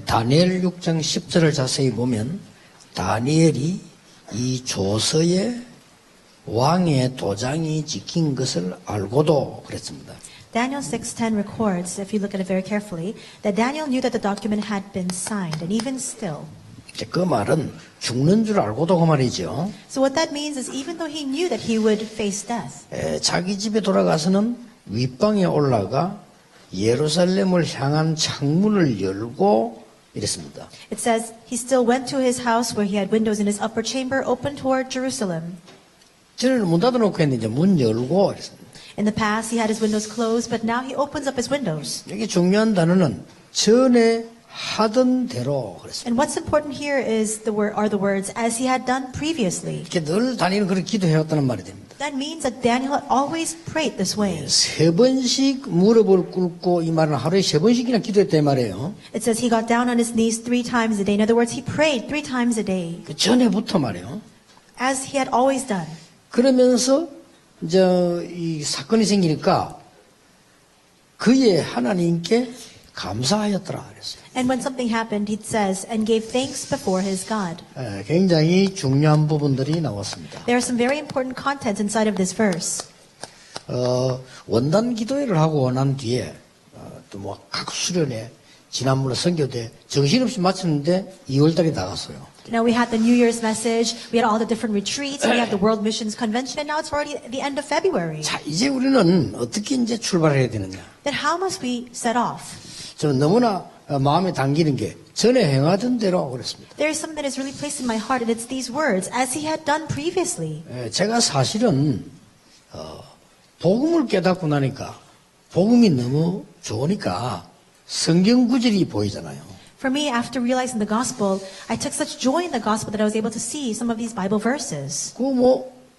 다니엘 6장 10절을 자세히 보면 다니엘이 이 조서에 왕의 도장이 찍힌 것을 알고도 그랬습니다. Daniel 6:10 records, if you look at it very carefully, that Daniel knew that the document had been signed, and even still. 그 말은 죽는 줄 알고도 그 말이죠. So what that means is even though he knew that he would face death, 자기 집에 돌아가서는 윗방에 올라가 예루살렘을 향한 창문을 열고 이랬습니다. it says he still went to his house where he had windows in his upper chamber open toward Jerusalem. 전에는 문 닫아놓고 했는데 이제 문 열고 이랬습니다. In the past, he had his windows closed, but now he opens up his windows. 여기 중요한 단어는 전에 하던 대로 그랬습니다. And what's important here is are the words as he had done previously. 이렇게 늘 다니엘은 그렇게 기도해왔다는 말이 됩니다. That means that Daniel had always prayed this way. 세 번씩 무릎을 꿇고 이 말은 하루에 세 번씩이나 기도했다 이 말이에요. It says he got down on his knees 3 times a day. In other words, he prayed 3 times a day, 그 전에부터 말이에요. as he had always done. 그러면서 이제 이 사건이 생기니까 그의 하나님께 감사하였더라 그랬어요. And when something happened, it says, and gave thanks before his God. 굉장히 중요한 부분들이 나왔습니다. There are some very important contents inside of this verse. 원단 기도회를 하고 난 뒤에 또 뭐 각 수련회 지난번에 선교대 정신없이 마쳤는데 2월달에 나갔어요. Now we had the New Year's message, we had all the different retreats, we had the World Missions Convention, and now it's already the end of February. 자, 이제 우리는 어떻게 이제 출발해야 되느냐? Then how must we set off? 저는 너무나 마음에 당기는 게 전에 행하던 대로 그랬습니다. There is something that is really placed in my heart, and it's these words, as he had done previously. 제가 사실은 복음을 깨닫고 나니까 복음이 너무 좋으니까 성경 구절이 보이잖아요. For me, after realizing the gospel, I took such joy in the gospel that I was able to see some of these Bible verses.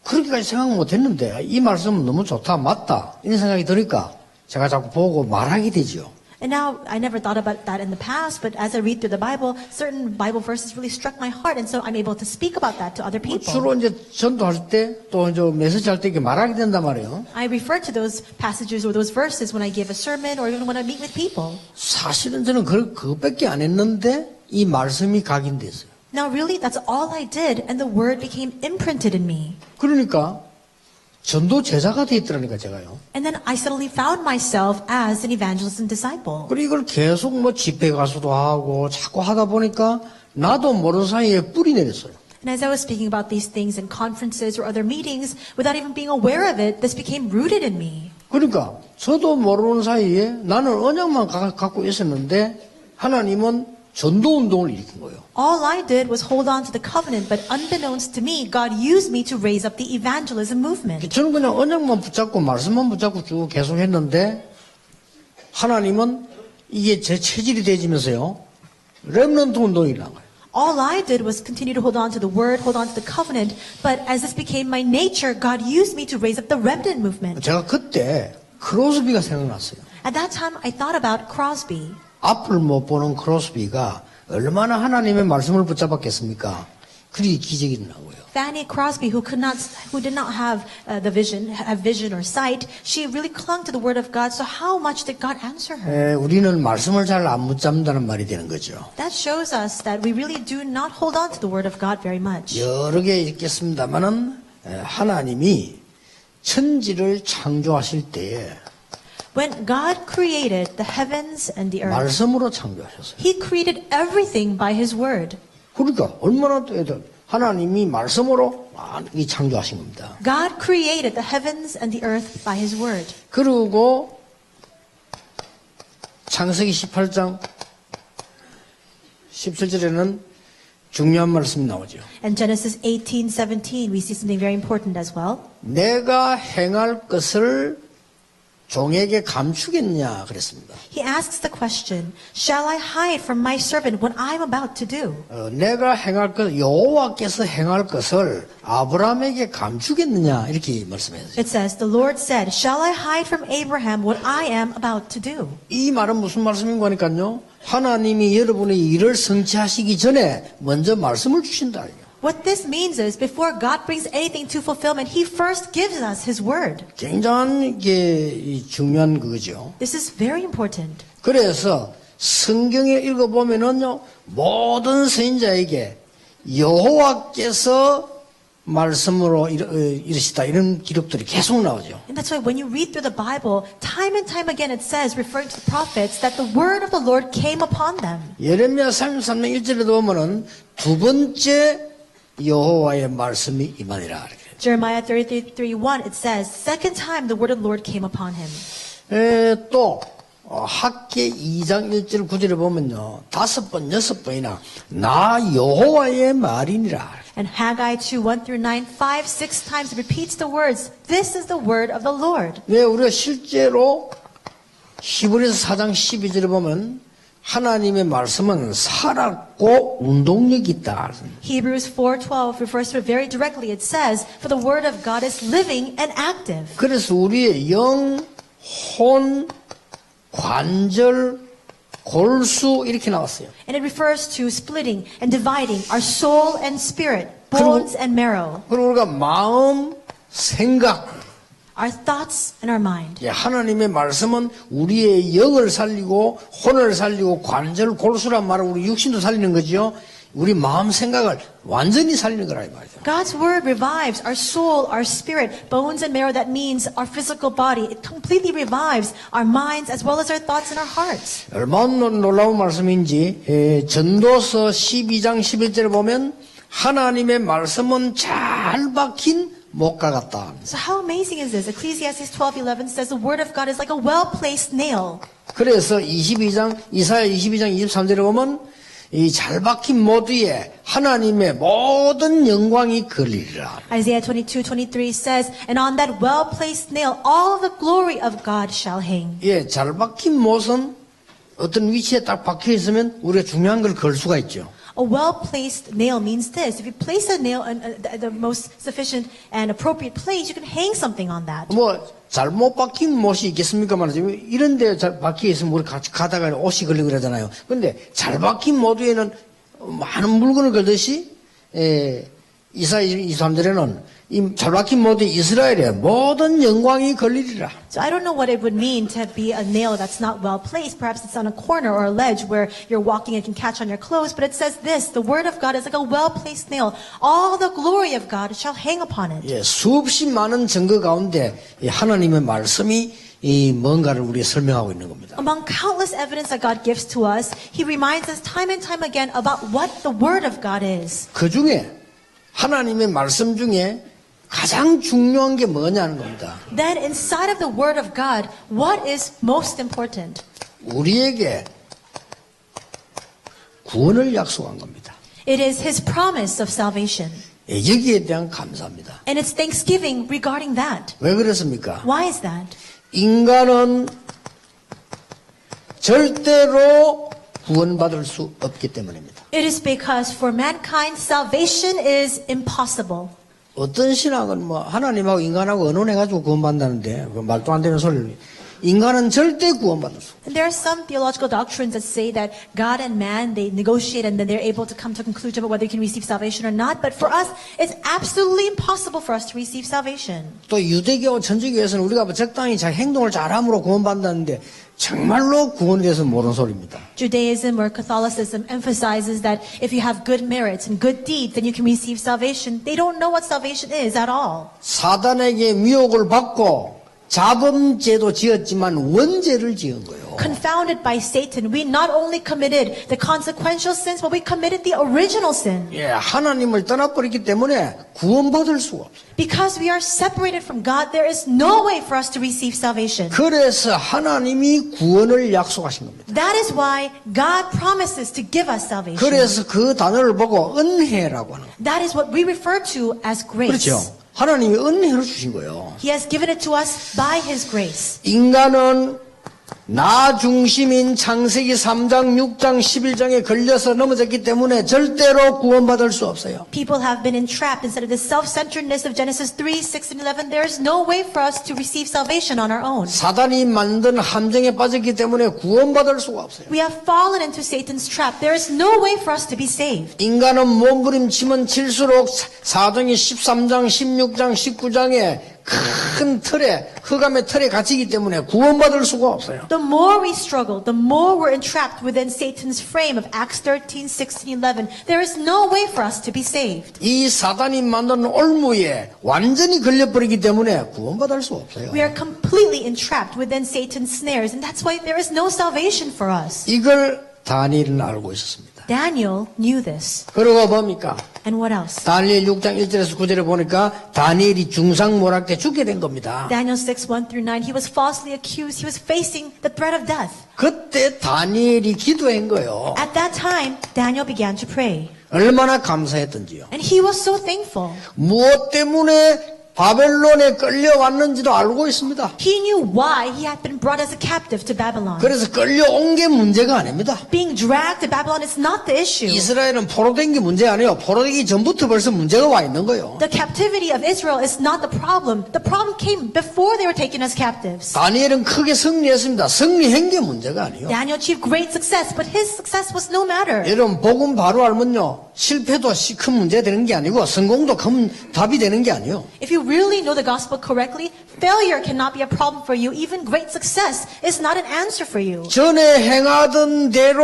그렇게까지 생각 못 했는데 이 말씀은 너무 좋다, 맞다 이런 생각이 드니까 제가 자꾸 보고 말하게 되죠. And now, I never thought about that in the past, but as I read through the Bible, certain Bible verses really struck my heart, and so I'm able to speak about that to other people. 주로 이제 전도할 때 또 이제 메시지 할 때 이렇게 말하게 된단 말이에요. I refer to those passages or those verses when I give a sermon or even when I meet with people. 사실은 저는 그것밖에 안 했는데 이 말씀이 각인됐어요. Now really, that's all I did, and the word became imprinted in me. 그러니까 전도 제자가 돼 있더라니까 제가요. And then I suddenly found myself as an evangelist and disciple. 그리고 이걸 계속 뭐 집회 가서도 하고 자꾸 하다 보니까 나도 모르는 사이에 뿌리 내렸어요. And as I was speaking about these things in conferences or other meetings, without even being aware of it, this became rooted in me. 그러니까 저도 모르는 사이에 나는 언약만 갖고 있었는데 하나님은 전도 운동을 일으킨 거예요. All I did was hold on to the covenant, but unbeknownst to me, God used me to raise up the evangelism movement. 저는 그냥 언약만 붙잡고 말씀만 붙잡고 쭉 계속 했는데 하나님은 이게 제 체질이 되지면서요. 렘넌트 운동이 일어난 거예요. All I did was continue to hold on to the word, hold on to the covenant, but as this became my nature, God used me to raise up the remnant movement. 제가 그때 크로스비가 생각났어요. At that time, I thought about Crosby. 앞을 못 보는 크로스비가 얼마나 하나님의 말씀을 붙잡았겠습니까? 그리 기적이 일어난 거예요. Fanny Crosby, who did not have vision or sight, she really clung to the word of God. So how much did God answer her? 우리는 말씀을 잘 안 붙잡는다는 말이 되는 거죠. That shows us that we really do not hold on to the word of God very much. 여러 개 있겠습니다만은 하나님이 천지를 창조하실 때에 When God created the heavens and the earth, 말씀으로 창조하셨어요. He created everything by His word. 그러니까 얼마나 하나님이 말씀으로 많이 창조하신 겁니다. God created the heavens and the earth by His word. 그리고 창세기 18장 17절에는 중요한 말씀이 나오죠. And Genesis 18:17, we see something very important as well. 내가 행할 것을 종에게 감추겠냐 그랬습니다. He asks the question, shall I hide from my servant what I'm about to do? 내가 행할 것, 여호와께서 행할 것을 아브라함에게 감추겠느냐 이렇게 말씀했어요. It says, the Lord said, shall I hide from Abraham what I am about to do? 이 말은 무슨 말씀인가 하니까요. 하나님이 여러분의 일을 성취하시기 전에 먼저 말씀을 주신다. What this means is, before God brings anything to fulfillment, He first gives us His word. 굉장히 이게 중요한 그거죠. This is very important. 그래서 성경에 읽어보면은요, 모든 선지자에게 여호와께서 말씀으로 이르시다 이런 기록들이 계속 나오죠. And that's why when you read through the Bible, time and time again it says, referring to the prophets, that the word of the Lord came upon them. 예레미야 33장 1절에도 보면은 두 번째 여호와의 말씀이 임하니라. Jeremiah 33:1 it says, second time the word of the Lord came upon him. 또 학계 2장 1절 9절에 보면요, 5번 6번이나 나 여호와의 말이니라. And Haggai 2:1-9, 5, 6 times it repeats the words, this is the word of the Lord. 네, 우리가 실제로 히브리서 4장 12절에 보면 하나님의 말씀은 살았고 운동력이 있다. Hebrews 4:12 refers to it very directly. It says, for the word of God is living and active. 그래서 우리의 영, 혼, 관절, 골수 이렇게 나왔어요. And it refers to splitting and dividing our soul and spirit, bones and marrow, 그리고 우리가 마음, 생각, our thoughts and our mind. 하나님의 말씀은 우리의 영을 살리고 혼을 살리고 관절, 골수란 말은 우리 육신도 살리는 거죠. 우리 마음 생각을 완전히 살리는 거라 이 말이죠. God's word revives our soul, our spirit, bones and marrow. That means our physical body. It completely revives our minds as well as our thoughts and our hearts. 얼마나 놀라운 말씀인지 전도서 12장 11절에 보면 하나님의 말씀은 잘 박힌 목과 같다. So how amazing is this? Ecclesiastes 12:11 says the word of God is like a well-placed nail. 그래서 이사야 22장 23절에 보면 이 잘 박힌 모두에 하나님의 모든 영광이 걸리리라. Isaiah 22:23 says, and on that well-placed nail all the glory of God shall hang. 예, 잘 박힌 못은 어떤 위치에 딱 박혀 있으면 우리가 중요한 걸 걸 수가 있죠. A well-placed nail means this. If you place a nail in the most sufficient and appropriate place, you can hang something on that. 뭐 잘못 박힌 못이 있겠습니까 말이죠. 이런 데 잘 박혀 있으면 우리 같이 가다가 옷이 걸리고 그러잖아요. 근데 잘 박힌 모두에는 많은 물건을 걸듯이 이사야 23절에는 이 잘 박힌 모두 이스라엘의 모든 영광이 걸리리라. So I don't know what it would mean to be a nail that's not well placed. Perhaps it's on a corner or a ledge where you're walking and can catch on your clothes. But it says this, the word of God is like a well placed nail. All the glory of God shall hang upon it. 예, 수없이 많은 증거 가운데 이 하나님의 말씀이 이 뭔가를 우리에 설명하고 있는 겁니다. Among countless evidence that God gives to us, He reminds us time and time again about what the word of God is. 그 중에 하나님의 말씀 중에 가장 중요한 게 뭐냐는 겁니다. Then inside of the word of God, what is most important? 우리에게 구원을 약속한 겁니다. It is His promise of salvation. 예, 여기에 대한 감사합니다. And it's thanksgiving regarding that. 왜 그렇습니까? Why is that? 인간은 절대로 구원받을 수 없기 때문입니다. It is because for mankind, salvation is impossible. 어떤 신학은 뭐 하나님하고 인간하고 의논해가지고 구원받는다는데 그 말도 안 되는 소리를 인간은 절대 구원받을 수 없어요. And there are some theological doctrines that say that God and man, they negotiate and then they're able to come to a conclusion about whether you can receive salvation or not. But for us, it's absolutely impossible for us to receive salvation. 또 유대교, 천주교에서는 우리가 적당히 잘 행동을 잘함으로 구원받는다는데 정말로 구원에 대해서 모르는 소리입니다. Judaism or Catholicism emphasizes that if you have good merits and good deeds, then you can receive salvation. They don't know what salvation is at all. 사단에게 미혹을 받고 자범죄도 지었지만 원죄를 지은 거예요. Confounded by Satan, we not only committed the consequential sins, but we committed the original sin. 예, 하나님을 떠나버렸기 때문에 구원받을 수가 없어요. Because we are separated from God, there is no way for us to receive salvation. 그래서 하나님이 구원을 약속하신 겁니다. That is why God promises to give us salvation. 그래서 그 단어를 보고 은혜라고 하는 거예요. That is what we refer to as grace. 그렇죠. 하나님이 은혜를 주신 거예요. He has given it to us by His grace. 인간은 나 중심인 창세기 3장, 6장, 11장에 걸려서 넘어졌기 때문에 절대로 구원받을 수 없어요. People have been entrapped instead of the self-centeredness of Genesis 3, 6, and 11. There is no way for us to receive salvation on our own. 사단이 만든 함정에 빠졌기 때문에 구원받을 수가 없어요. We have fallen into Satan's trap. There is no way for us to be saved. 인간은 몸부림치면 칠수록 사도행전 13장, 16장, 19장에 큰 틀에, 흑암의 틀에 갇히기 때문에 구원받을 수가 없어요. The more we struggle, the more we're entrapped within Satan's frame of Acts 13, 16, 11. There is no way for us to be saved. 이 사단이 만드는 올무에 완전히 걸려버리기 때문에 구원받을 수 없어요. We are completely entrapped within Satan's snares, and that's why there is no salvation for us. 이걸 다니엘은 알고 있었습니다. Daniel knew this. 그러고 뭡니까? And what else? 다니엘 6장 1절에서 9절에 보니까 다니엘이 중상모략 때 죽게 된 겁니다. Daniel 6, 1 through 9, he was falsely accused. He was facing the threat of death. 그때 다니엘이 기도한 거예요. At that time, Daniel began to pray. 얼마나 감사했던지요. And he was so thankful. 무엇 때문에 바벨론에 끌려왔는지도 알고 있습니다. He knew why he had been brought as a captive to Babylon. 그래서 끌려온 게 문제가 아닙니다. Being dragged to Babylon is not the issue. 이스라엘은 포로된 게 문제 아니에요. 포로되기 전부터 벌써 문제가 와 있는 거예요. The captivity of Israel is not the problem. The problem came before they were taken as captives. 다니엘은 크게 승리했습니다. 승리한 게 문제가 아니에요. Daniel achieved great success, but his success was no matter. 여러분 복음 바로 알면요. 실패도 큰 문제 되는 게 아니고 성공도 큰 답이 되는 게 아니에요. If you really know the gospel correctly, failure cannot be a problem for you. Even great success is not an answer for you. 전에 행하던 대로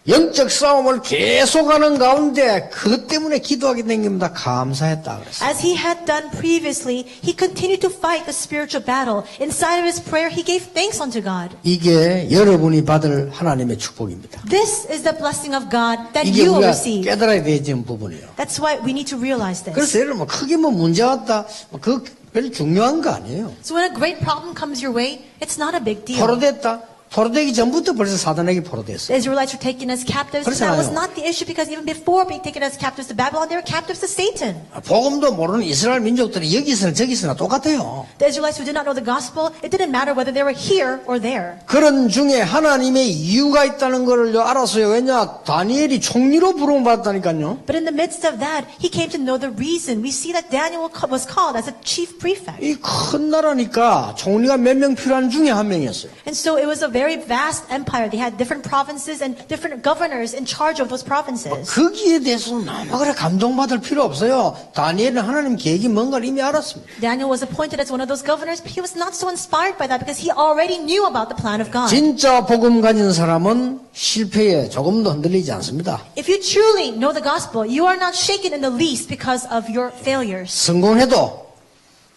영적 싸움을 계속하는 가운데 그것 때문에 기도하게 된 겁니다. 감사했다 그랬어요. As he had done previously, he continued to fight the spiritual battle. Inside of his prayer, he gave thanks unto God. 이게 여러분이 받을 하나님의 축복입니다. This is the blessing of God that 이게 you will 우리가 receive. 깨달아야 되는 부분이에요. That's why we need to realize this. 그래서 여러분 크게 뭐 문제 왔다 그 별로 중요한 거 아니에요. So when a great problem comes your way, it's not a big deal. 포로됐다. 포로되기 전부터 벌써 사단에게 포로됐어요. The Israelites were taken as captives. That was not the issue because even before being taken as captives to Babylon, they were captives to Satan. 복음도 모르는 이스라엘 민족들이 여기서나 저기서나 똑같아요. The Israelites who did not know the gospel, it didn't matter whether they were here or there. 그런 중에 하나님의 이유가 있다는 것을 알았어요. 왜냐? 다니엘이 총리로 부름받았다니까요. But in the midst of that, he came to know the reason. We see that Daniel was called as a chief prefect. 이 큰 나라니까 총리가 몇 명 필요한 중에 한 명이었어요. And so it was a very vast empire. They had different provinces and different governors in charge of those provinces. 거기에 대해서 너무 그래 감동받을 필요 없어요. 다니엘은 하나님 계획이 뭔가를 이미 알았습니다. Daniel was appointed as one of those governors, but he was not so inspired by that because he already knew about the plan of God. 진짜 복음 가진 사람은 실패에 조금도 흔들리지 않습니다. If you truly know the gospel, you are not shaken in the least because of your failures. 성공해도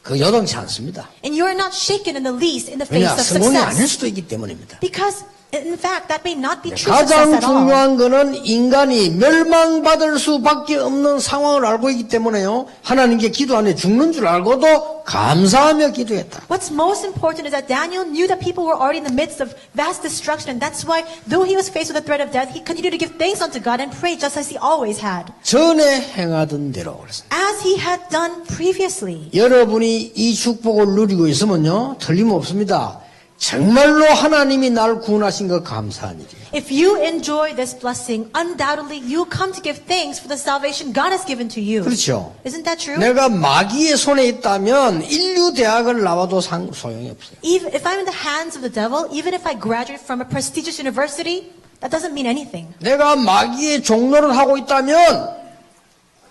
그 여동치 않습니다. And you are not shaken in the least in the face 왜냐? of 성공이 아닐 success. 수도 있기 때문입니다. Because, in fact, that may not be true 가장 success at all. 중요한 거는 인간이 멸망받을 수밖에 없는 상황을 알고 있기 때문에요. 하나님께 기도하는데 죽는 줄 알고도 감사하며 기도했다. What's most important is that Daniel knew that people were already in the midst of vast destruction. And that's why, though he was faced with the threat of death, he continued to give thanks unto God and pray just as he always had. 전에 행하던 대로 그랬습니다. As he had done previously. 여러분이 이 축복을 누리고 있으면요. 틀림없습니다. 정말로 하나님이 날 구원하신 거 감사한 일이에요. If you enjoy this blessing, undoubtedly you come to give thanks for the salvation God has given to you. 그렇죠. Isn't that true? 내가 마귀의 손에 있다면 인류 대학을 나와도 소용이 없어요. Even if I'm in the hands of the devil, even if I graduate from a prestigious university, that doesn't mean anything. 내가 마귀의 종로를 하고 있다면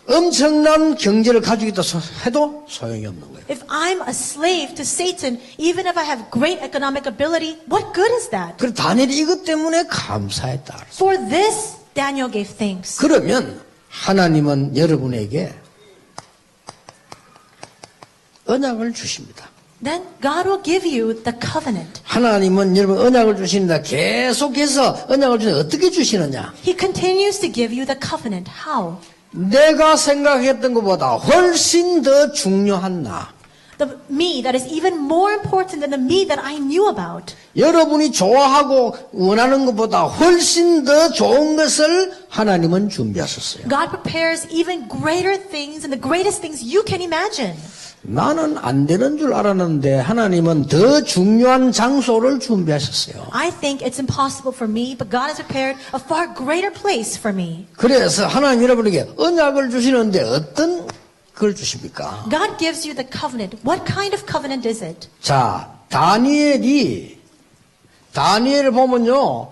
엄청난 경제를 가지고 있다 해도 소용이 없는 거예요. If I'm a slave to Satan, even if I have great economic ability, what good is that? 그래서 다니엘이 이것 때문에 감사했다. For this, Daniel gave thanks. 그러면 하나님은 여러분에게 언약을 주십니다. Then God will give you the covenant. 하나님은 여러분 언약을 주시는데 계속해서 언약을 주시는데 어떻게 주시느냐? He continues to give you the covenant. How? 내가 생각했던 것보다 훨씬 더 중요한 나. The me that is even more important than the me that I knew about. 여러분이 좋아하고 원하는 것보다 훨씬 더 좋은 것을 하나님은 준비하셨어요. God prepares even greater things and the greatest things you can imagine. 나는 안 되는 줄 알았는데 하나님은 더 중요한 장소를 준비하셨어요. I think it's impossible for me, but God has prepared a far greater place for me. 그래서 하나님 여러분에게 언약을 주시는데 어떤 걸 주십니까? God gives you the covenant. What kind of covenant is it? 자, 다니엘을 보면요.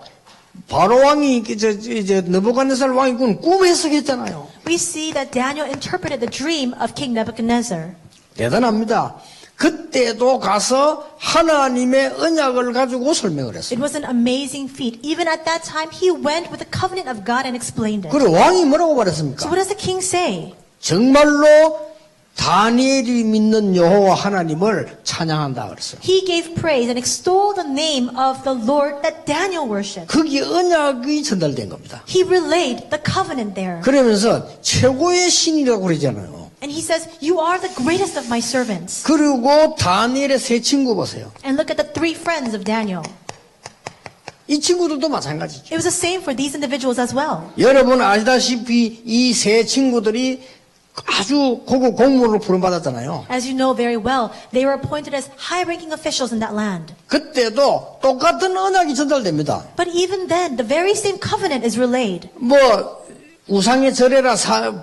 바로 왕이 이제 느부갓네살 왕이 꿈 해석했잖아요. We see that Daniel interpreted the dream of King Nebuchadnezzar. 대단합니다. 그때도 가서 하나님의 언약을 가지고 설명을 It 했어요. was an amazing feat. Even at that time, he went with the covenant of God and explained it. 그리고 왕이 뭐라고 So 말했습니까? what does the king say? 정말로 다니엘이 믿는 여호와 하나님을 찬양한다 그랬어요. He gave praise and extolled the name of the Lord that Daniel worshipped. 거기에 언약이 전달된 겁니다. He relayed the covenant there. 그러면서 최고의 신이라고 그러잖아요. And he says, you are the greatest of my servants. 그리고 다니엘의 세 친구 보세요. And look at the three friends of Daniel. 이 친구들도 마찬가지죠. It was the same for these individuals as well. 여러분 아시다시피 이 세 친구들이 아주 고급 공무원으로 부름받았잖아요. As you know very well, they were appointed as high-ranking officials in that land. 그때도 똑같은 언약이 전달됩니다. But even then, the very same covenant is relayed. 뭐 우상의 절에라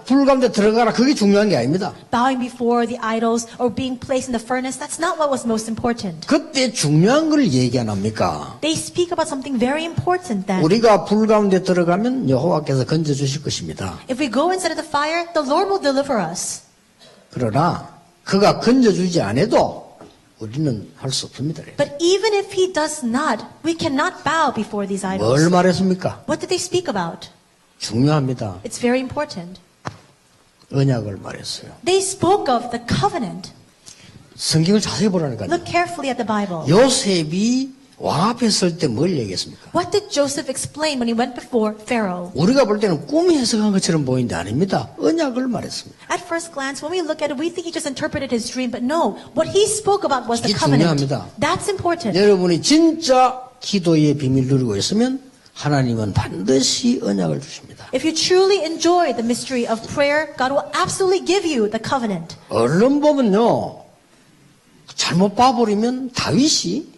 불 가운데 들어가라 그게 중요한 게 아닙니다. Bowing before the idols or being placed in the furnace, that's not what was most important. 그때 중요한 걸 얘기 안 합니까? They speak about something very important then. 우리가 불 가운데 들어가면 여호와께서 건져 주실 것입니다. If we go inside of the fire, the Lord will deliver us. 그러나 그가 건져 주지 않아도 우리는 할 수 없습니다. But even if he does not, we cannot bow before these 뭘 idols. 말했습니까? What did they speak about? 중요합니다. It's very important. 언약을 말했어요. They spoke of the covenant. 성경을 자세히 보라니까요. Look carefully at the Bible. 요셉이 왕 앞에 설 때 뭘 얘기했습니까? What did Joseph explain when he went before Pharaoh? 우리가 볼 때는 꿈이 해석한 것처럼 보이는데 아닙니다. 언약을 말했습니다. At first glance, when we look at it, we think he just interpreted his dream, but no. What he spoke about was the 이게 covenant. 중요합니다. That's important. 여러분이 진짜 기도의 비밀 누리고 있으면 하나님은 반드시 언약을 주십니다. If you truly enjoy the mystery of prayer, God will absolutely give you the covenant. 얼른 보면요. 잘못 봐버리면 다윗이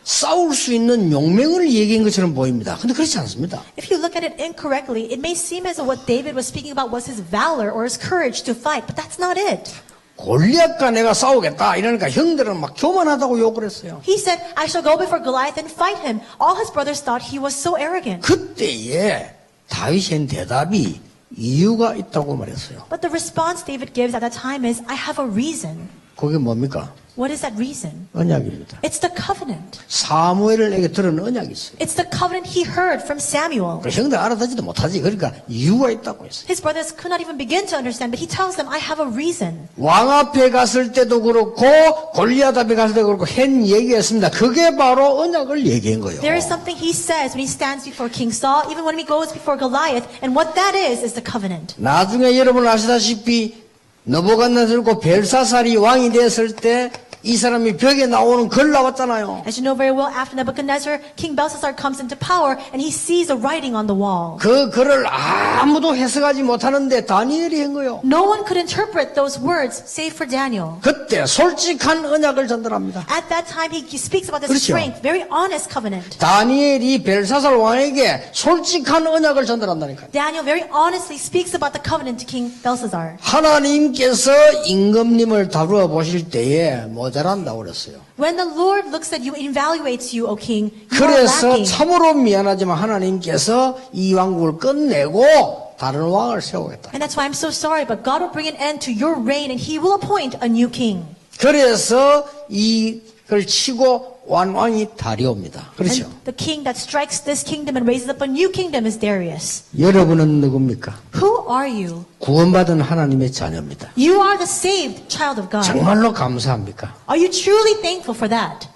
싸울 수 있는 용맹을 얘기한 것처럼 보입니다. 근데 그렇지 않습니다. If you look at it incorrectly, it may seem as though what David was speaking about was his valor or his courage to fight, but that's not it. 골리앗과 내가 싸우겠다 이러니까 형들은 막 교만하다고 욕을 했어요. He said, I shall go before Goliath and fight him. All his brothers thought he was so arrogant. 그때에 다윗의 대답이 이유가 있다고 말했어요. But the response David gives at that time is, I have a reason. 그게 뭡니까? What is that reason? 언약입니다. It's the covenant. 사무엘에게 들은 언약이 있어요. It's the covenant he heard from Samuel. 그 형들 알아듣지도 못하지. 그러니까 이유가 있다고 했어요. His brothers could not even begin to understand, but he tells them, I have a reason. 왕 앞에 갔을 때도 그렇고 골리앗 앞에 갔을 때도 그렇고 한 얘기였습니다. 그게 바로 언약을 얘기한 거예요. There is something he says when he stands before King Saul, even when he goes before Goliath, and what that is the covenant. 나중에 여러분 아시다시피 느부갓네살과 벨사살이 왕이 됐을 때 이 사람이 벽에 나오는 글 나왔잖아요. As you know very well, after Nebuchadnezzar, King Belshazzar comes into power, and he sees the writing on the wall. 그 글을 아무도 해석하지 못하는데 다니엘이 한 거예요. No one could interpret those words save for Daniel. 그때 솔직한 언약을 전달합니다. At that time, he speaks about this 그렇죠. strength, very honest covenant. 다니엘이 벨사살 왕에게 솔직한 언약을 전달한다니까요. Daniel very honestly speaks about the covenant to King Belshazzar. 하나님께서 임금님을 다루어 보실 때에 모자란다고 그랬어요. When the Lord looks at you, evaluates you, O king, you are 그래서 lacking. 참으로 미안하지만 하나님께서 이 왕국을 끝내고 다른 왕을 세우겠다. And that's why I'm so sorry, but God will bring an end to your reign, and He will appoint a new king. 그래서 이걸 치고 왕이 다리오입니다. 그렇죠? And the king that strikes this kingdom and raises up a new kingdom is Darius. 여러분은 누굽니까? Who are you? 구원받은 하나님의 자녀입니다. You are the saved child of God. 정말로 감사합니까? Are you truly thankful for that?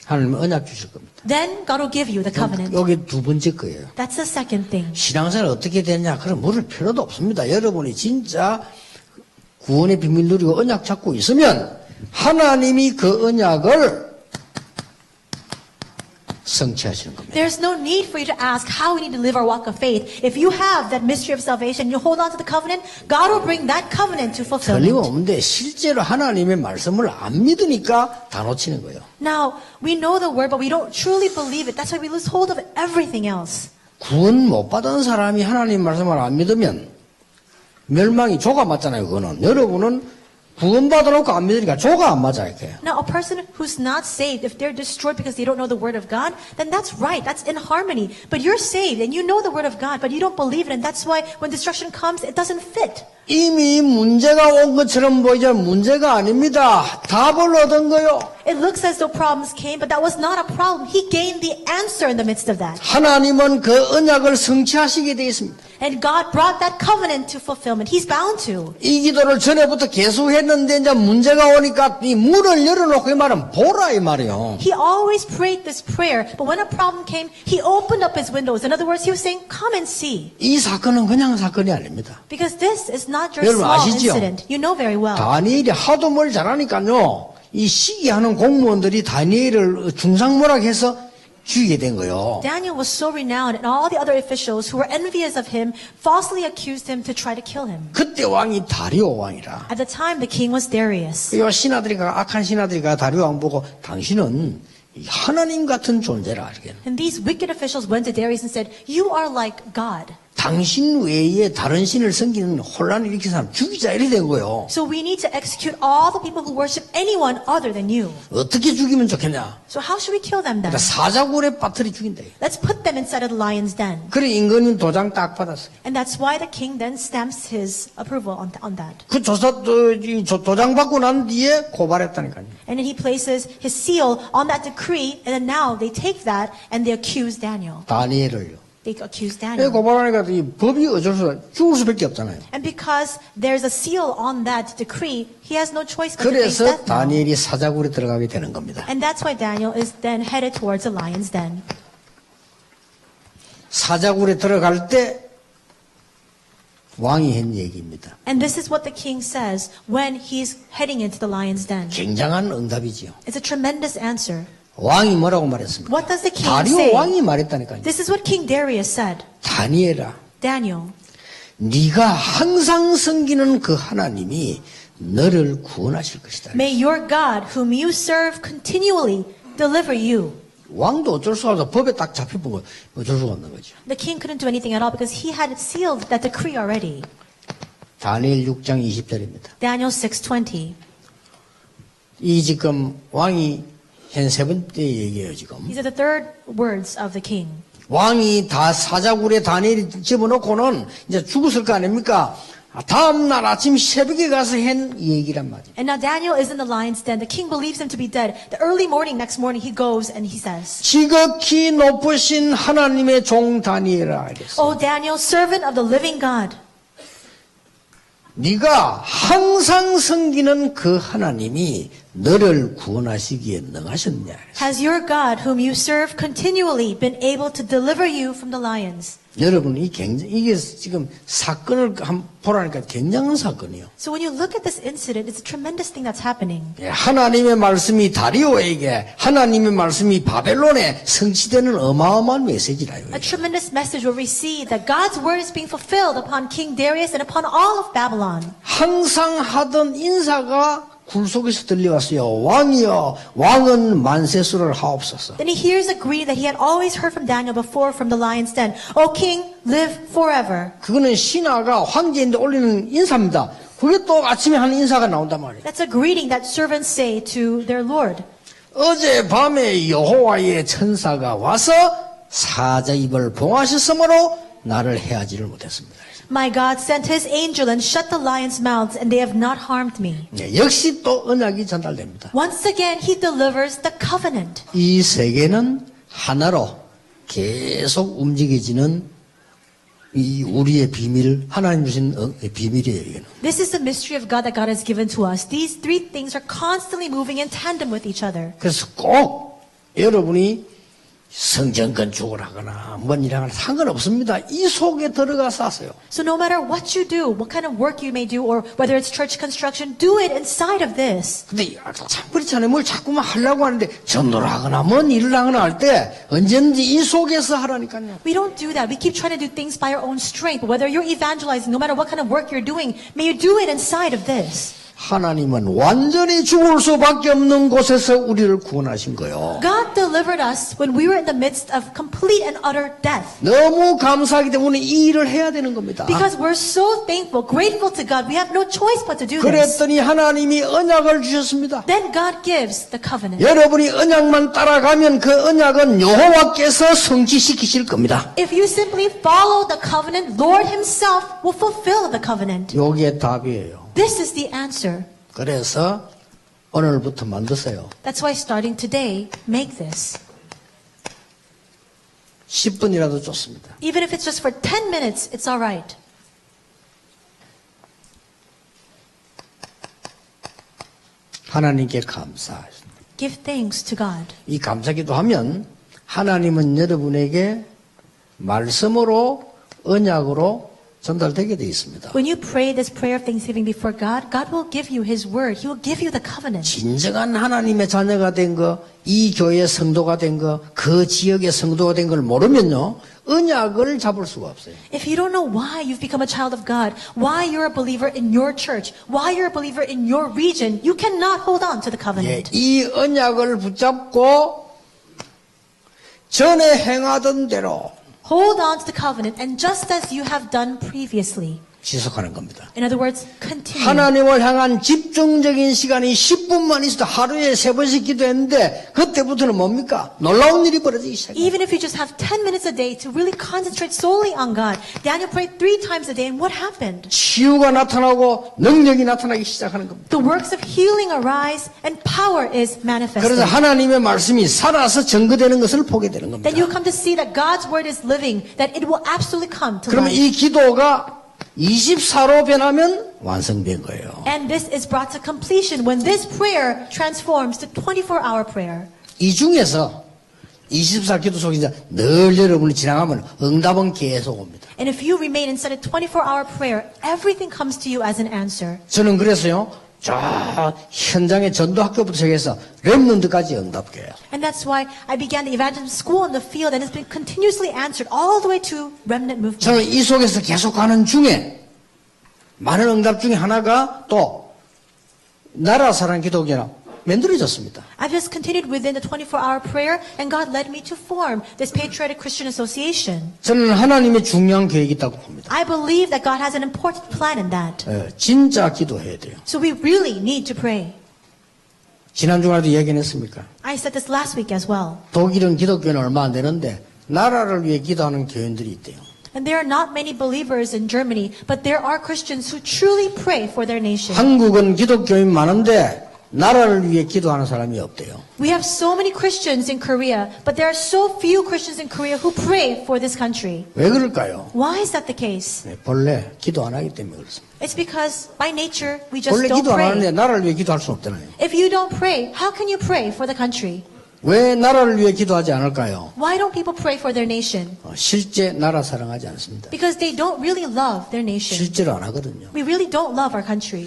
하나님은 언약 주실 겁니다. Then God will give you the covenant. 여기 두 번째 거예요. That's the second thing. 신앙생활 어떻게 되냐? 그럼 물을 필요도 없습니다. 여러분이 진짜 구원의 비밀 누리고 언약 잡고 있으면 하나님이 그 언약을 성취하시는 겁니다. There's no need for you to ask how we need to live our walk of faith. If you have that mystery of salvation, you hold on to the covenant, God will bring that covenant to fulfillment. 틀림없는데 실제로 하나님의 말씀을 안 믿으니까 다 놓치는 거예요. Now, we know the word, but we don't truly believe it. That's why we lose hold of everything else. 구원 못 받은 사람이 하나님 말씀을 안 믿으면 멸망이 조가 맞잖아요. 그거는 여러분은 구원 받아놓고 안 믿으니까 조가 안 맞아 이렇게. Now, a person who's not saved, if they're destroyed because they don't know the word of God, then that's right. That's in harmony. But you're saved and you know the word of God, but you don't believe it, and that's why when destruction comes, it doesn't fit. 이미 문제가 온 것처럼 보이지만 문제가 아닙니다. 답을 얻은 거요. It looks as though problems came, but that was not a problem. He gained the answer in the midst of that. 하나님은 그 언약을 성취하시게 되어 있습니다. And God brought that covenant to fulfillment. He's bound to. 이 기도를 전에부터 계속 했는데 이제 문제가 오니까 이 문을 열어놓고 이 말은 보라 이 말이요. He always prayed this prayer, but when a problem came, he opened up his windows. In other words, he was saying, come and see. 이 사건은 그냥 사건이 아닙니다. Because this is not your 여러분 small 아시죠? incident. You know very well. 다니엘이 하도 뭘 잘하니까요. 이 시기하는 공무원들이 다니엘을 중상모락해서 죽이게 된 거예요. Daniel was so renowned, and all the other officials who were envious of him falsely accused him to try to kill him. 그때 왕이 다리오 왕이라. At the time, the king was Darius. 요 신하들이가 악한 신하들이가 다리오 왕 보고 당신은 하나님 같은 존재라 하겠네. And these wicked officials went to Darius and said, you are like God. 당신 외에 다른 신을 섬기는 혼란을 일으킨 사람 죽이자 이래 된 거예요. So we need to execute all the people who worship anyone other than you. 어떻게 죽이면 좋겠냐? So how should we kill them then? 그러니까 사자굴에 빠뜨리 죽인다. Let's put them inside of the lion's den. 그래 임금은 도장 딱 받았어요. And that's why the king then stamps his approval on that. 그 도장 받고 난 뒤에 고발했다니까요. And then he places his seal on that decree, and then now they take that and they accuse Daniel. 다니엘을요. They accuse 왜 Daniel. 고발하니까 이 법이 어쩔 수 없어. 죽을 수밖에 없잖아요. And because there's a seal on that decree, he has no choice but to face 그래서 death now. 다니엘이 사자굴에 들어가게 되는 겁니다. And that's why Daniel is then headed towards the lion's den. 사자굴에 들어갈 때 왕이 한 얘기입니다. And this is what the king says when he's heading into the lion's den. 굉장한 응답이지요. It's a tremendous answer. 왕이 뭐라고 말했습니까? What does the king 다리오 say? 왕이 말했다니까요. This is what King Darius said. 다니엘아, Daniel, 네가 항상 섬기는 그 하나님이 너를 구원하실 것이다. may your God, whom you serve continually, deliver you. 왕도 어쩔 수가 없어. 법에 딱 잡혀본 거 어쩔 수가 없는 거죠. The king couldn't do anything at all because he had sealed that decree already. 다니엘 6장 20절입니다. Daniel 6:20. 이 지금 왕이 한 세 번째 얘기예요 지금. These are the third words of the king. 왕이 다 사자굴에 다니엘이 집어넣고는 이제 죽었을 거 아닙니까? 다음 날 아침 새벽에 가서 한 얘기란 말이에요. And now Daniel is in the lion's den. The king believes him to be dead. The early morning, next morning, he goes and he says, 지극히 높으신 하나님의 종 다니엘아 이랬어요. "O Daniel, servant of the living God, 네가 항상 섬기는 그 하나님이 너를 구원하시기에 능하셨냐. has your God, whom you serve continually, been able to deliver you from the lions?" 여러분 이게 지금 사건을 한번 보라니까 굉장한 사건이에요. So when you look at this incident, it's a tremendous thing that's happening. 예, 하나님의 말씀이 다리오에게 하나님의 말씀이 바벨론에 성취되는 어마어마한 메시지라요. A tremendous message where we see that God's word is being fulfilled upon King Darius and upon all of Babylon. 항상 하던 인사가 굴 속에서 들려왔어요. 왕이여, 왕은 만세수를 하옵소서. Then he hears a greeting that he had always heard from Daniel before from the lion's den. "O king, live forever." 그거는 신하가 황제인데 올리는 인사입니다. 그게 또 아침에 하는 인사가 나온단 말이에요. That's a greeting that servants say to their Lord. 어제 밤에 여호와의 천사가 와서 사자 입을 봉하셨으므로 나를 해하지를 못했습니다. My God sent his angel and shut the lions' mouths, and they have not harmed me. 네, 역시 또 언약이 전달됩니다. Once again, he delivers the covenant. 이 세계는 하나로 계속 움직여지는 이 우리의 비밀, 하나님 주신 비밀이에요. 이거는. This is the mystery of God that God has given to us. These three things are constantly moving in tandem with each other. 그래서 꼭 여러분이 성전 건축을 하거나 뭔 일을 하거나 상관없습니다. 이 속에 들어가서 하세요. So no matter what you do, what kind of work you may do, or whether it's church construction, do it inside of this. 근데 참 그렇잖아요. 뭘 자꾸만 하려고 하는데 전도를 하거나 뭔 일을 하거나 할 때 언제든지 이 속에서 하라니까요. We don't do that. We keep trying to do things by our own strength. But whether you're evangelizing, no matter what kind of work you're doing, may you do it inside of this. 하나님은 완전히 죽을 수밖에 없는 곳에서 우리를 구원하신 거예요. God delivered us when we were in the midst of complete and utter death. 너무 감사하기 때문에 이 일을 해야 되는 겁니다. Because we're so thankful, grateful to God, we have no choice but to do this. 그랬더니 하나님이 언약을 주셨습니다. Then God gives the covenant. 여러분이 언약만 따라가면 그 언약은 여호와께서 성취시키실 겁니다. If you simply follow the covenant, Lord Himself will fulfill the covenant. 요게 답이에요. This is the answer. 그래서 오늘부터 만드세요. That's why starting today, make this. 10분이라도 좋습니다. Even if it's just for 10 minutes, it's all right. 하나님께 감사하십니다. Give thanks to God. 이 감사기도 하면 하나님은 여러분에게 말씀으로 언약으로 전달되게 되어 있습니다. When you pray this prayer of thanksgiving before God, God will give you His word. He will give you the covenant. 진정한 하나님의 자녀가 된 거, 이 교회의 성도가 된 거, 그 지역의 성도가 된 걸 모르면요, 언약을 잡을 수가 없어요. If you don't know why you've become a child of God, why you're a believer in your church, why you're a believer in your region, you cannot hold on to the 예, covenant. 이 언약을 붙잡고 전에 행하던 대로 Hold on to the covenant, and just as you have done previously. 지속하는 겁니다. In other words, continue. 하나님을 향한 집중적인 시간이 10분만 있어도 하루에 3번씩 기도했는데 그때부터는 뭡니까? 놀라운 일이 벌어지기 시작해요. Even if you just have 10 minutes a day to really concentrate solely on God. Daniel prayed 3 times a day, and what happened? 치유가 나타나고 능력이 나타나기 시작하는 겁니다. The works of healing arise, and power is manifested. 그래서 하나님의 말씀이 살아서 증거되는 것을 보게 되는 겁니다. Then you come to see that God's word is living, that it will absolutely come to 그러면 life. 이 기도가 24로 변하면 완성된 거예요. And this is brought to completion when this prayer transforms to 24-hour prayer. 이 중에서 24 기도 속에서 늘 여러분이 지나가면 응답은 계속 옵니다. And if you remain inside a 24-hour prayer, everything comes to you as an answer. 저는 그래서요, 저 현장의 전도학교부터 시작해서 렘넌트까지 응답해요. And that's why I began the evangelism school in the field, and it's been continuously answered all the way to remnant movement. 저는 이 속에서 계속 가는 중에 많은 응답 중에 하나가 또 나라 사랑 기도교회가 만들어졌습니다. I've just continued within the 24-hour prayer, and God led me to form this Patriotic Christian Association. 저는 하나님의 중요한 계획이 있다고 봅니다. I believe that God has an important plan in that. 진짜 기도해야 돼요. So we really need to pray. 지난 주말에도 얘기했습니까? I said this last week as well. 독일은 기독교는 얼마 안 되는데 나라를 위해 기도하는 교인들이 있대요. And there are not many believers in Germany, but there are Christians who truly pray for their nation. 한국은 기독교인 많은데 나라를 위해 기도하는 사람이 없대요. We have so many Christians in Korea, but there are so few Christians in Korea who pray for this country. 왜 그럴까요? Why is that the case? 본래 기도 안 하기 때문에 그렇습니다. It's because by nature we just 원래 don't 기도 안 하는데 pray. 나라를 위해 기도할 수 없잖아요. If you don't pray, how can you pray for the country? 왜 나라를 위해 기도하지 않을까요? Why don't people pray for their nation? 실제 나라 사랑하지 않습니다. Because they don't really love their nation. 실제로 안 하거든요. We really don't love our country.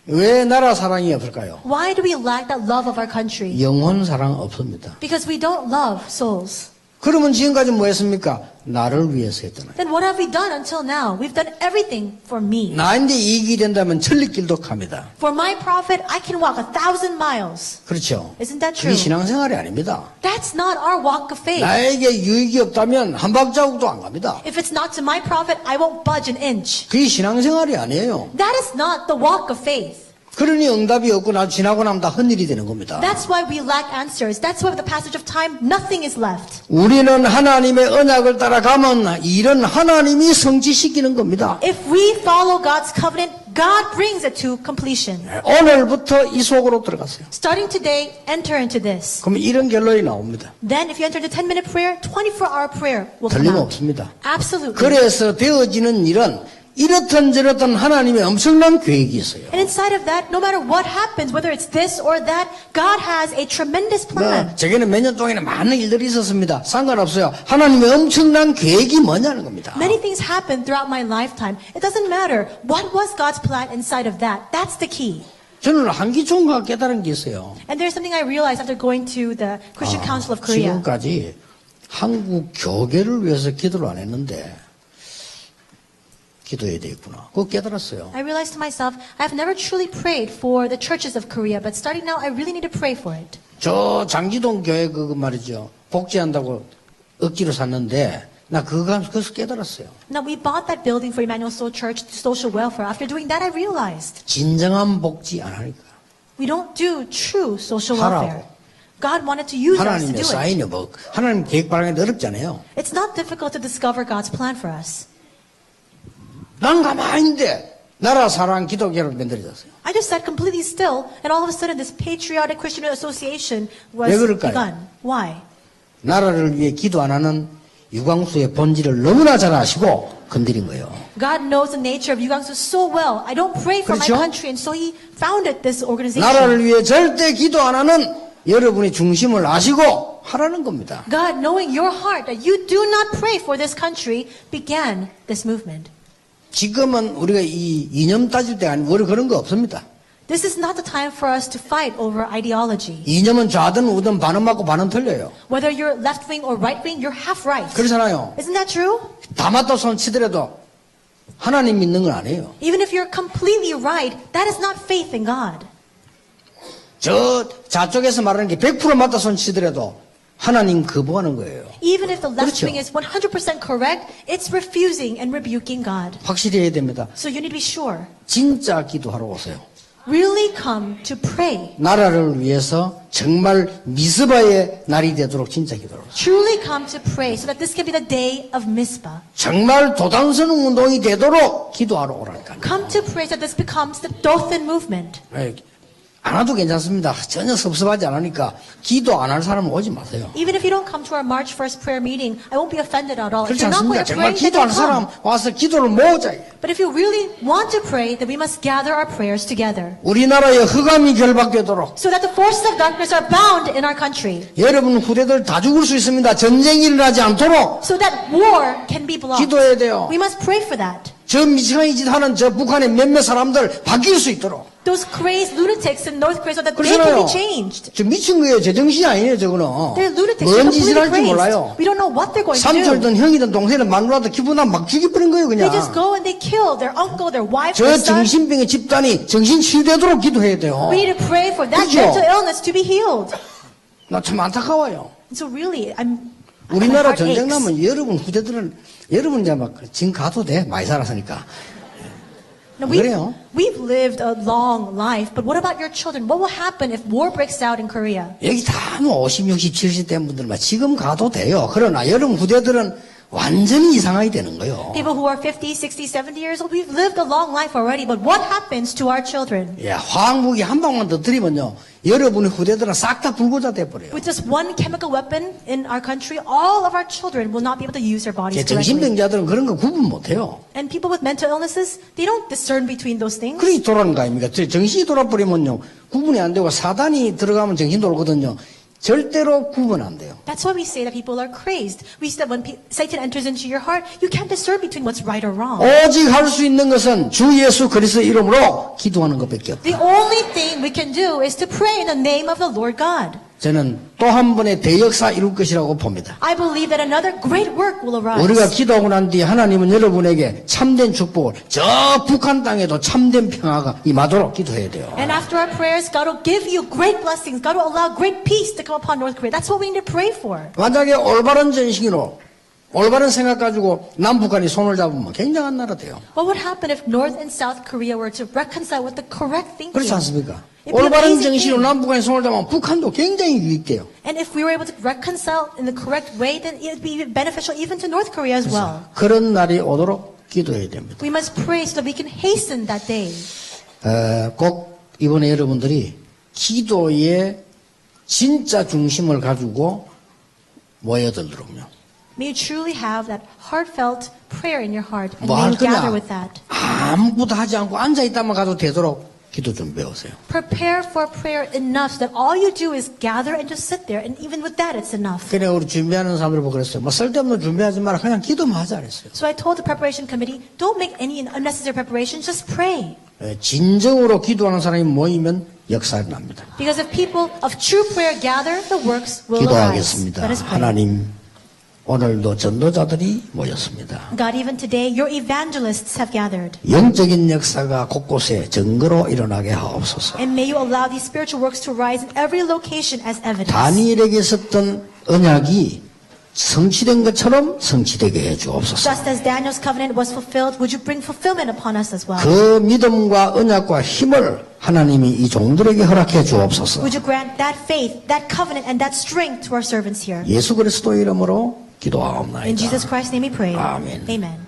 왜 나라 사랑이 없을까요? Why do we lack that love of our country? 영혼 사랑 없습니다. Because we don't love souls. 그러면 지금까지 뭐 했습니까? 나를 위해서 했잖아요. Then what have we done until now? We've done everything for me. 나인데 이익이 된다면 천리길도 갑니다. For my profit, I can walk 1,000 miles. 그렇죠? Isn't that 그게 true? 신앙생활이 아닙니다. That's not our walk of faith. 나에게 유익이 없다면 한 발자국도 안 갑니다. If it's not to my profit, I won't budge an inch. 그게 신앙생활이 아니에요. That is not the walk of faith. 그러니 응답이 없고 지나고 나면 다 헛일이 되는 겁니다. That's why we lack answers. That's why with the passage of time, nothing is left. 우리는 하나님의 언약을 따라가면 일은 하나님이 성취시키는 겁니다. If we follow God's covenant, God brings it to completion. 오늘부터 이 속으로 들어가세요. Starting today, enter into this. 그러면 이런 결론이 나옵니다. Then if you enter the 10-minute prayer, 24-hour prayer will come out. 틀림없습니다. Absolutely. 그래서 되어지는 일은 이렇든 저렇든 하나님의 엄청난 계획이 있어요. And inside of that, no matter what happens, whether it's this or that, God has a tremendous plan. 제게는 몇 년 동안에 많은 일들이 있었습니다. 상관없어요. 하나님의 엄청난 계획이 뭐냐는 겁니다. Many things happened throughout my lifetime. It doesn't matter. What was God's plan inside of that? That's the key. 저는 한기총과 깨달은 게 있어요. And there's something I realized after going to the Christian Council of Korea. 지금까지 한국 교계를 위해서 기도를 안 했는데 기도해야 되겠구나. 그거 깨달았어요. I realized to myself, I've never truly prayed for the churches of Korea, but starting now, I really need to pray for it. 저 장지동 교회 그거 말이죠. 복지한다고 억지로 샀는데 나 그거 가면서 그래서 깨달았어요. Now, we bought that building for Emmanuel Soul Church to social welfare. After doing that, I realized 진정한 복지 안 하니까. we don't do true social 하라고. welfare. God wanted to use us to 하나님의 do it. 사인이 뭐 하나님 계획 발견이 어렵잖아요. It's not difficult to discover God's plan for us. 난 가만히 있는데 나라 사랑 기독교를 만들어졌어요. I just sat completely still, and all of a sudden, this patriotic Christian association was 왜 그럴까요? begun. Why? 나라를 위해 기도 안 하는 유광수의 본질을 너무나 잘 아시고 건드린 거예요. God knows the nature of Yugangsu so well. I don't pray for 그렇죠? my country, and so He founded this organization. 나라를 위해 절대 기도 안 하는 여러분의 중심을 아시고 하라는 겁니다. God, knowing your heart that you do not pray for this country, began this movement. 지금은 우리가 이 이념 따질 때가 아니고 우리 그런 거 없습니다. This is not the time for us to fight over ideology. 이념은 좌든 우든 반은 맞고 반은 틀려요. Whether you're left wing or right wing, you're half right. 그렇잖아요. Isn't that true? 다 맞다 손 치더라도 하나님 믿는 건 아니에요. Even if you're completely right, that is not faith in God. 저 좌쪽에서 말하는 게 100% 맞다 손 치더라도 하나님 거부하는 거예요. Even if the left 그렇죠. wing is 100% correct, it's refusing and rebuking God. 확실히 해야 됩니다. So you need to be sure. 진짜 기도하러 오세요. Really come to pray. 나라를 위해서 정말 미스바의 날이 되도록 진짜 기도하러 오세요. Truly come to pray so that this can be the day of Mizpah. 정말 도단선 운동이 되도록 기도하러 오라니까요. Come to pray so that this becomes the Dothan movement. 안 와도 괜찮습니다. 전혀 섭섭하지 않으니까 기도 안 할 사람은 오지 마세요. Even if you don't come to our March 1st prayer meeting, I won't be offended at all. If 그렇지 you're not going 않습니까? to 정말 pray, then 기도할 don't 사람 come. 와서 기도를 모으자. But if you really want to pray, then we must gather our prayers together 우리나라의 흑암이 결박되도록 so that the forces of darkness are bound in our country, 여러분 후대들 다 죽을 수 있습니다. 전쟁이 일어나지 않도록 so that war can be blocked. 기도해야 돼요. We must pray for that. 저 미치광이 짓 하는 저 북한의 몇몇 사람들 바뀔 수 있도록. Those crazed lunatics in North Korea so that they can 그렇잖아요. be changed. 저 미친 거예요. 제 정신이 아니에요. 저거는. They're lunatics. They're 뭔 짓을 completely 할지 crazed. 몰라요. We don't know what they're going to do. 삼촌이든 형이든 동생이든 마누라든 기분나 막 죽여버린 거예요. They 그냥. just go and they kill their uncle, their wife, 저 their son. 정신병의 집단이 정신 치유되도록 기도해야 돼요. We need to pray for that 그죠? mental illness to be healed. 나 참 안타까워요. And so really, 우리나라 my heart 전쟁 aches. 나면 여러분 후대들은 여러분 이제 막 지금 가도 돼. 많이 살았으니까. Now, 그래요. we've lived a long life, but what about your children? What will happen if war breaks out in Korea? 여기 다 뭐 50, 60, 70 된 분들만 지금 가도 돼요. 그러나 여러분 후대들은 완전히 이상하게 되는 거예요. People who are 50, 60, 70 years old, we've lived a long life already, but what happens to our children? 예, 화학무기 한 방만 더 들이면요. 여러분의 후대들은 싹 다 불고자 돼버려요. With just one chemical weapon in our country, all of our children will not be able to use their bodies correctly. 정신병자들은 그런 거 구분 못해요. And people with mental illnesses, they don't discern between those things. 그러니 돌아가는 거 아닙니까? 정신이 돌아버리면요. 구분이 안 되고 사단이 들어가면 정신 돌거든요. 절대로 구분 안 돼요. That's why we say that people are crazed. We say that when Satan enters into your heart, you can't discern between what's right or wrong. 오직 할 수 있는 것은 주 예수 그리스도 이름으로 기도하는 것밖에 없다. The only thing we can do is to pray in the name of the Lord God. 저는 또 한 번의 대역사 이룰 것이라고 봅니다. I believe that another great work will arise. 우리가 기도하고 난 뒤에 하나님은 여러분에게 참된 축복을 저 북한 땅에도 참된 평화가 임하도록 기도해야 돼요. And after our prayers, God will give you great blessings. God will allow great peace to come upon North Korea. That's what we need to pray for. 만약에 올바른 전식으로 올바른 생각 가지고 남북한이 손을 잡으면 굉장한 나라 돼요. What would happen if North and South Korea were to reconcile with the correct thinking? 그렇지 않습니까? It'd be 올바른 amazing 정신으로 thing. 남북한이 손을 잡으면 북한도 굉장히 유익돼요. And if we were able to reconcile in the correct way, then it would be beneficial even to North Korea as well. 그런 날이 오도록 기도해야 됩니다. We must pray so that we can hasten that day. 꼭 이번에 여러분들이 기도의 진짜 중심을 가지고 모여들도록요. May you truly have that heartfelt prayer in your heart, and 뭐 may 할 you gather 거냐? with that. 아무것도 하지 않고 앉아있다만 가도 되도록 기도 좀 배우세요. Prepare for prayer enough so that all you do is gather and just sit there, and even with that, it's enough. 그래 우리 준비하는 사람들 보고 그랬어요. 뭐 쓸데없는 준비하지 마라. 그냥 기도만 하자 그랬어요. So I told the preparation committee, don't make any unnecessary preparations, just pray. 진정으로 기도하는 사람이 모이면 역사가 납니다. Because if people of true prayer gather, the works will arise. 기도하겠습니다. Let us pray. 하나님 오늘도 전도자들이 모였습니다. God, even today, your evangelists have gathered. 영적인 역사가 곳곳에 증거로 일어나게 하옵소서. And may you allow these spiritual works to rise in every location as evidence. 다니엘에게 있었던 언약이 성취된 것처럼 성취되게 해주옵소서. Just as Daniel's covenant was fulfilled, would you bring fulfillment upon us as well? 그 믿음과 언약과 힘을 하나님이 이 종들에게 허락해 주옵소서. Would you grant that faith, that covenant, and that strength to our servants here? 예수 그리스도 이름으로 In 기도하옵나이다. Jesus Christ's name we pray. Amen. Amen.